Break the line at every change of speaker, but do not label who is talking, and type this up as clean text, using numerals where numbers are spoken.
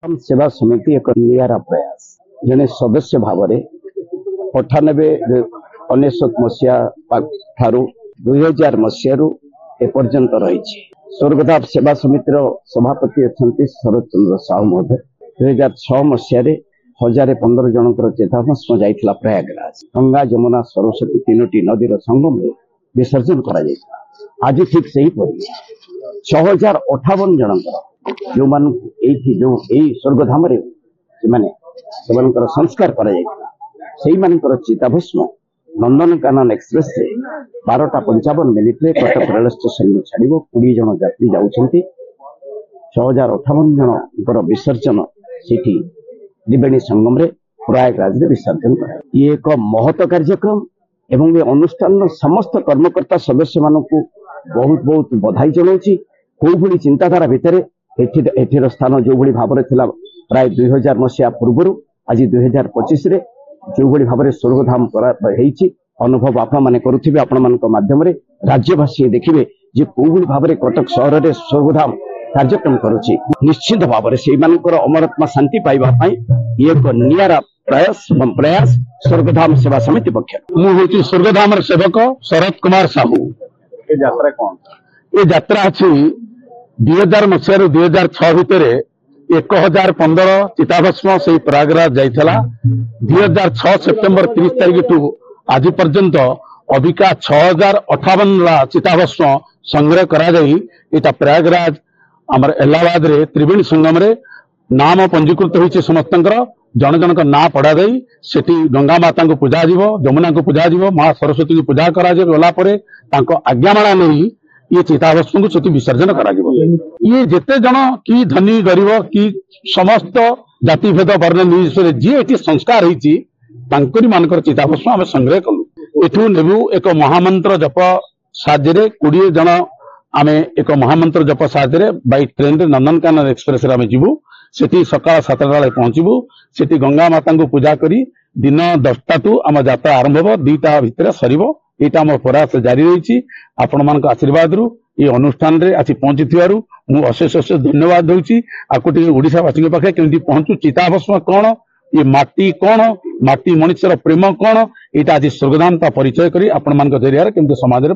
हम सेवा समिति एक निरा प्रयास जने सदस्य भाव में 98 मसीहा ठारू 2000 मसीह एपर्यंत रही स्वर्गदाप सेवा समितिर सभापति अच्छा शरद चंद्र साहू महोदय 2006 मसीह 1015 जनकर चेताभस्म जाइथिला प्रयागराज गंगा जमुना सरस्वती तीनोटी नदीर संगम में विसर्जन करा जाइथिला। आज ठीक से ही 6058 जनकर जो मान जो स्वर्गधाम संस्कार कर चिताभस्म नंदनकानन एक्सप्रेस से 12:55 कटक रेल स्टेशन छाड़ 20 जन यात्री जाऊँगी 6058 जन विसर्जन से त्रिवेणी संगम प्रयागराज विसर्जन कर ये एक महत कार्यक्रम एवं ये अनुष्ठान समस्त कर्मकर्ता सदस्य मान बहुत बहुत बधाई जनाऊँगी। कौ भली चिंताधारा भितर एठिर स्थान जो भली भाव प्राय 2000 मसीहा पूर्व आज 2025 जो भली भाव स्वर्गधाम अनुभव आप मैंने करुवे आपण मान माध्यम राज्यवासी देखिए जे कौ भली भाव कटक सहर में स्वर्गधाम कार्यक्रम करुच्ची निश्चित भाव से अमरात्मा शांति पाइबा ये एक निरा प्रयास स्वर्गधाम सेवा समिति पक्ष मुझे स्वर्गधाम सेवक शरद कुमार साहू। यात्रा कौन ये यात्रा अच्छी 2000 मसीह 2006 भितर 1015 चिताभस्म से प्रयागराज जाइला 2006 सेप्टेम्बर 30 तारिख टू आज पर्यंत अबिका 6058 चिताभस्म संग्रह करा इटा प्रयागराज आमर इलाहाबाद रे त्रिवेणी संगम रे नाम पंजीकृत होइछे समस्तंकर जन जनक ना पढ़ा दे सेठी गंगा माता को पूजा जीव जमुना को पूजा जीव मां सरस्वती को पूजा करा गला आज्ञामाला नहीं ये चिताभस्म को सेठी विसर्जन करा ये जेते जन कि धनी गरीब कि समस्त जाति भेद वर्ण निर्विशेष जी संस्कार होती मानकर चिताभस्म आम संग्रह कलु एठू नेबू एक महामंत्र जप साहाय्य 20 जन आम एक महामंत्र जप साहाय्य बाई ट्रेन नंदनकानन एक्सप्रेस आम जीवु सेठी सकाळ 7टा बेले पहुंचबू सेठी गंगा माता को पूजा करी दिन 10टा टू आम यात्रा आरंभ हो 2टा भितर सरिबो एटा आम प्रयास जारी रही आपण मान आशीर्वाद रु ये अनुष्ठान रे आसी पहुंची मु अशेष अशेष धन्यवाद दूची आको ओडिशावासी पाखे केमती पहुंचू चिताभस्म कौन ये माटी कौन माटी मनुष्यर प्रेम कौन यहाँ आज स्वर्गधाम परिचय करी आपण मान जरिया केमती समाज रे